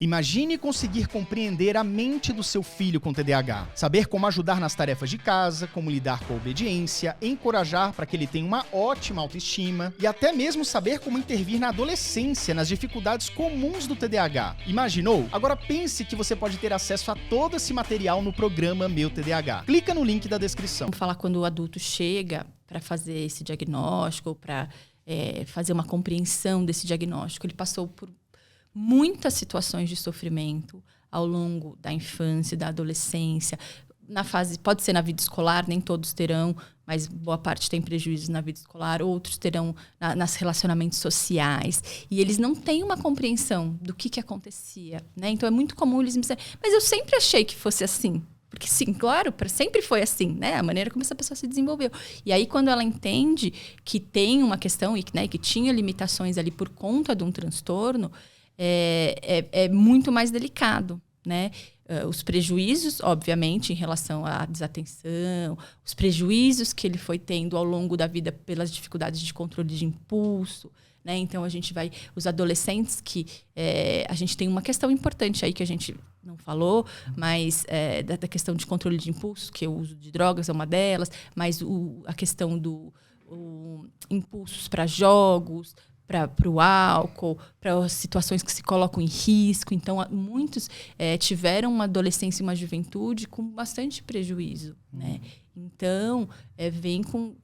Imagine conseguir compreender a mente do seu filho com TDAH, saber como ajudar nas tarefas de casa, como lidar com a obediência, encorajar para que ele tenha uma ótima autoestima e até mesmo saber como intervir na adolescência, nas dificuldades comuns do TDAH. Imaginou? Agora pense que você pode ter acesso a todo esse material no programa Meu TDAH. Clica no link da descrição. Vamos falar quando o adulto chega para fazer esse diagnóstico, para fazer uma compreensão desse diagnóstico. Ele passou por muitas situações de sofrimento ao longo da infância, da adolescência. Na fase, pode ser na vida escolar, nem todos terão, mas boa parte tem prejuízos na vida escolar, outros terão nas relacionamentos sociais. E eles não têm uma compreensão do que acontecia, né? Então é muito comum eles me dizerem, mas eu sempre achei que fosse assim. Porque sim, claro, sempre foi assim, né? A maneira como essa pessoa se desenvolveu. E aí, quando ela entende que tem uma questão e que tinha limitações ali por conta de um transtorno, é muito mais delicado, né? Os prejuízos, obviamente, em relação à desatenção, os prejuízos que ele foi tendo ao longo da vida pelas dificuldades de controle de impulso, né? Então, a gente vai... Os adolescentes que... a gente tem uma questão importante aí que a gente não falou, mas da questão de controle de impulso, que o uso de drogas é uma delas, mas a questão do impulsos para jogos, para o álcool, para as situações que se colocam em risco. Então, muitos tiveram uma adolescência e uma juventude com bastante prejuízo, né? Então, vem com...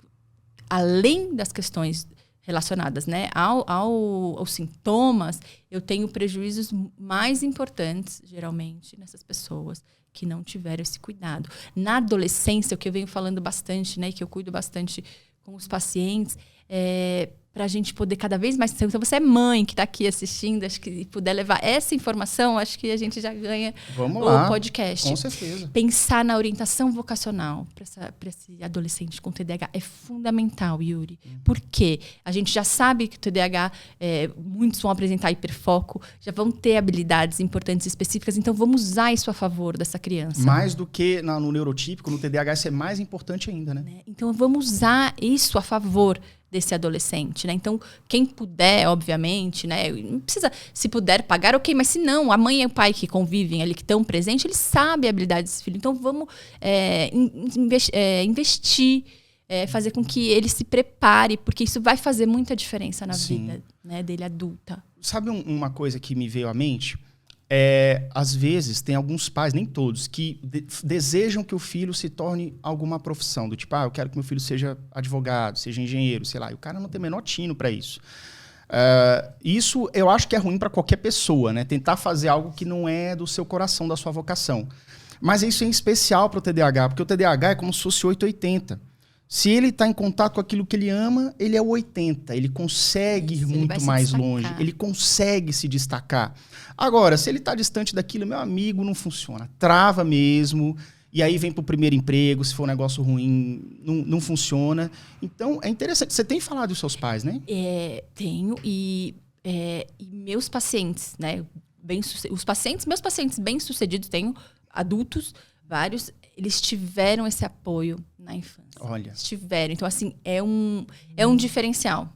Além das questões relacionadas, né, aos sintomas, eu tenho prejuízos mais importantes, geralmente, nessas pessoas que não tiveram esse cuidado. Na adolescência, o que eu venho falando bastante, né, que eu cuido bastante com os pacientes, para a gente poder cada vez mais... Então, você é mãe que está aqui assistindo, acho que puder levar essa informação, acho que a gente já ganha o podcast. Com certeza. Pensar na orientação vocacional para esse adolescente com TDAH é fundamental, Yuri. Porque a gente já sabe que o TDAH, muitos vão apresentar hiperfoco, já vão ter habilidades importantes e específicas, então vamos usar isso a favor dessa criança. Mais do que no neurotípico, no TDAH, isso é mais importante ainda, né? Então vamos usar isso a favor desse adolescente, né? Então, quem puder, obviamente, né? Não precisa, se puder pagar, ok, mas se não, a mãe e o pai que convivem ali, que estão presentes, eles sabem a habilidade desse filho. Então, vamos investir, fazer com que ele se prepare, porque isso vai fazer muita diferença na vida, né, dele adulta. Sabe uma coisa que me veio à mente? Às vezes, tem alguns pais, nem todos, que desejam que o filho se torne alguma profissão. Do tipo, eu quero que meu filho seja advogado, seja engenheiro, sei lá. E o cara não tem o menor tino para isso. Isso eu acho que é ruim para qualquer pessoa, né? Tentar fazer algo que não é do seu coração, da sua vocação. Mas isso é em especial para o TDAH, porque o TDAH é como se fosse 880. Se ele está em contato com aquilo que ele ama, ele é o 80. Ele consegue ir muito mais longe. Ele consegue se destacar. Agora, se ele está distante daquilo, meu amigo, não funciona. Trava mesmo. E aí vem para o primeiro emprego. Se for um negócio ruim, não funciona. Então, é interessante. Você tem falado dos seus pais, né? Tenho. E meus pacientes, né? Meus pacientes bem-sucedidos, tenho adultos, vários, eles tiveram esse apoio na infância. Olha. Eles tiveram. Então, assim, é um diferencial.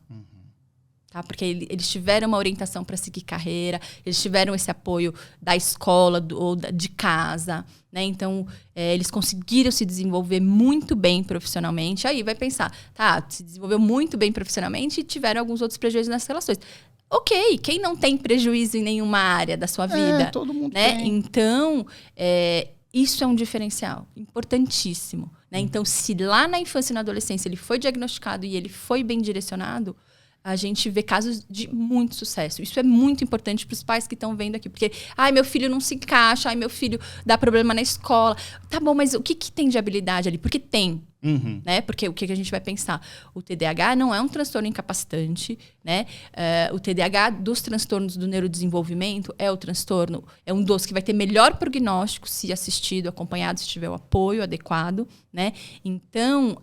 Tá? Porque eles tiveram uma orientação para seguir carreira, eles tiveram esse apoio da escola ou de casa, né? Então, eles conseguiram se desenvolver muito bem profissionalmente. Aí vai pensar, se desenvolveu muito bem profissionalmente e tiveram alguns outros prejuízos nas relações. Ok, quem não tem prejuízo em nenhuma área da sua vida? Todo mundo né? tem. Então, isso é um diferencial importantíssimo. Né? Então, se lá na infância e na adolescência ele foi diagnosticado e ele foi bem direcionado, a gente vê casos de muito sucesso. Isso é muito importante para os pais que estão vendo aqui. Porque, meu filho não se encaixa, meu filho dá problema na escola. Tá bom, mas o que tem de habilidade ali? Porque tem. Né? Porque o que a gente vai pensar? O TDAH não é um transtorno incapacitante, né? O TDAH dos transtornos do neurodesenvolvimento é um dos que vai ter melhor prognóstico se assistido, acompanhado, se tiver o apoio adequado, né? Então,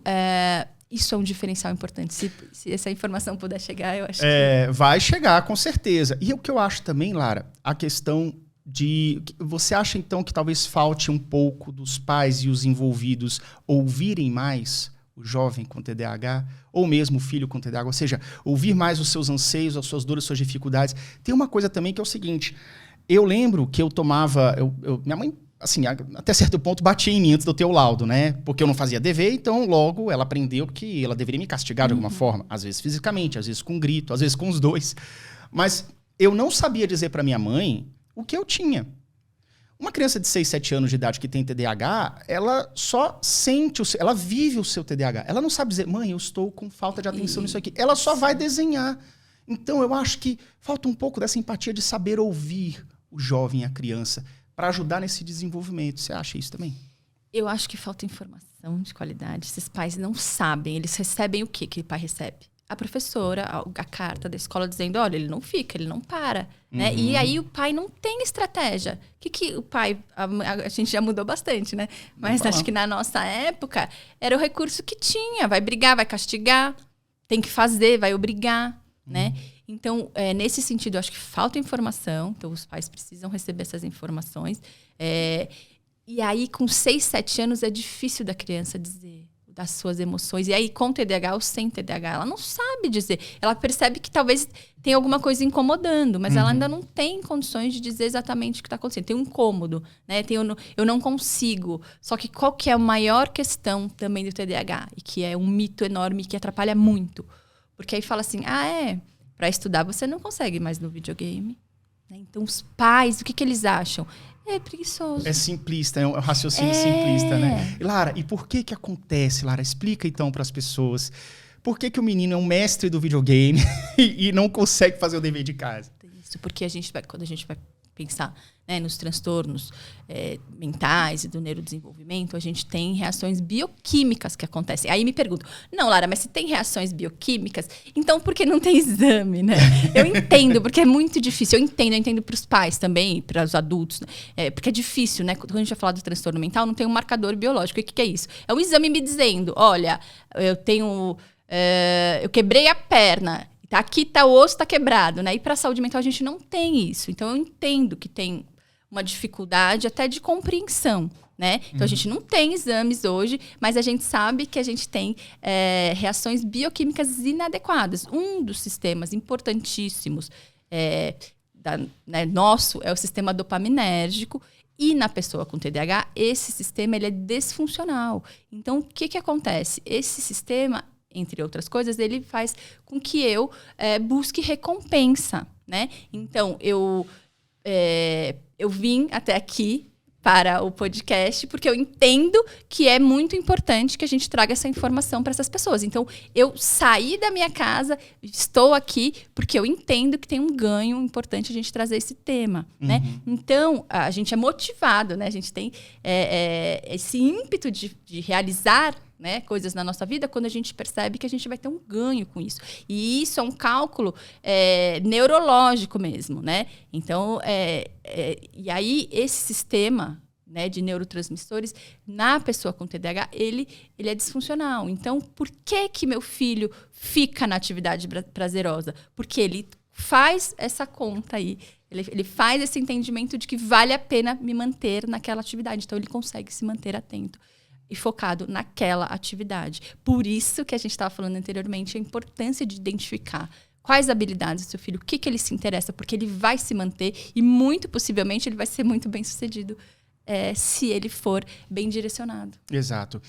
isso é um diferencial importante. Se essa informação puder chegar, eu acho que... Vai chegar, com certeza. E o que eu acho também, Lara, a questão de... Você acha, então, que talvez falte um pouco dos pais e os envolvidos ouvirem mais o jovem com TDAH, ou mesmo o filho com TDAH? Ou seja, ouvir mais os seus anseios, as suas dores, as suas dificuldades. Tem uma coisa também que é o seguinte... eu lembro que eu tomava... minha mãe, assim, até certo ponto, batia em mim antes de eu ter o laudo, né? Porque eu não fazia dever, então logo ela aprendeu que ela deveria me castigar de alguma forma. Às vezes fisicamente, às vezes com grito, às vezes com os dois. Mas eu não sabia dizer para minha mãe o que eu tinha. Uma criança de 6, 7 anos de idade que tem TDAH, ela só sente, ela vive o seu TDAH. Ela não sabe dizer, mãe, eu estou com falta de atenção nisso aqui. Ela só vai desenhar. Então, eu acho que falta um pouco dessa empatia de saber ouvir o jovem, a criança, para ajudar nesse desenvolvimento. Você acha isso também? Eu acho que falta informação de qualidade. Esses pais não sabem. Eles recebem o que o pai recebe? A professora, a carta da escola dizendo, olha, ele não fica, ele não para. Né? E aí o pai não tem estratégia. O que o pai... A gente já mudou bastante, né? Mas acho que na nossa época era o recurso que tinha. Vai brigar, vai castigar, tem que fazer, vai obrigar. Né? Então, nesse sentido, eu acho que falta informação. Então, os pais precisam receber essas informações. E aí, com 6, 7 anos, é difícil da criança dizer das suas emoções. E aí, com TDAH ou sem TDAH, ela não sabe dizer. Ela percebe que talvez tenha alguma coisa incomodando, mas ela ainda não tem condições de dizer exatamente o que está acontecendo. Tem um incômodo, né? Eu não consigo. Só que qual que é a maior questão também do TDAH? E que é um mito enorme que atrapalha muito. Porque aí fala assim, para estudar você não consegue mais no videogame. Né? Então, os pais, o que eles acham? É preguiçoso. É simplista, é um raciocínio simplista, né? E, Lara, e por que acontece, Lara? Explica então para as pessoas. Por que o menino é um mestre do videogame e não consegue fazer o dever de casa? Isso, porque quando a gente vai pensar, né, nos transtornos mentais e do neurodesenvolvimento, a gente tem reações bioquímicas que acontecem. Aí me pergunto, não, Lara, mas se tem reações bioquímicas, então por que não tem exame, né? Eu entendo, porque é muito difícil. Eu entendo para os pais também, para os adultos, porque é difícil, né? Quando a gente vai falar do transtorno mental, não tem um marcador biológico. O que é isso? É um exame me dizendo, olha, eu quebrei a perna, aqui o osso está quebrado, né? E para a saúde mental a gente não tem isso. Então eu entendo que tem uma dificuldade até de compreensão, né? Então a gente não tem exames hoje, mas a gente sabe que a gente tem reações bioquímicas inadequadas. Um dos sistemas importantíssimos nosso é o sistema dopaminérgico. E na pessoa com TDAH, esse sistema ele é disfuncional. Então, o que acontece? Esse sistema, entre outras coisas, ele faz com que eu busque recompensa, né? Então, eu vim até aqui para o podcast porque eu entendo que é muito importante que a gente traga essa informação para essas pessoas. Então, eu saí da minha casa, estou aqui porque eu entendo que tem um ganho importante a gente trazer esse tema, né? Então, a gente é motivado, né? A gente tem esse ímpeto de realizar, né, coisas na nossa vida quando a gente percebe que a gente vai ter um ganho com isso. E isso é um cálculo neurológico mesmo, né? Então, e aí esse sistema, né, de neurotransmissores na pessoa com TDAH, ele é disfuncional. Então, por que meu filho fica na atividade prazerosa? Porque ele faz essa conta aí. Ele faz esse entendimento de que vale a pena me manter naquela atividade. Então, ele consegue se manter atento e focado naquela atividade. Por isso que a gente estava falando anteriormente, a importância de identificar quais habilidades do seu filho, o que ele se interessa, porque ele vai se manter e muito possivelmente ele vai ser muito bem sucedido se ele for bem direcionado. Exato.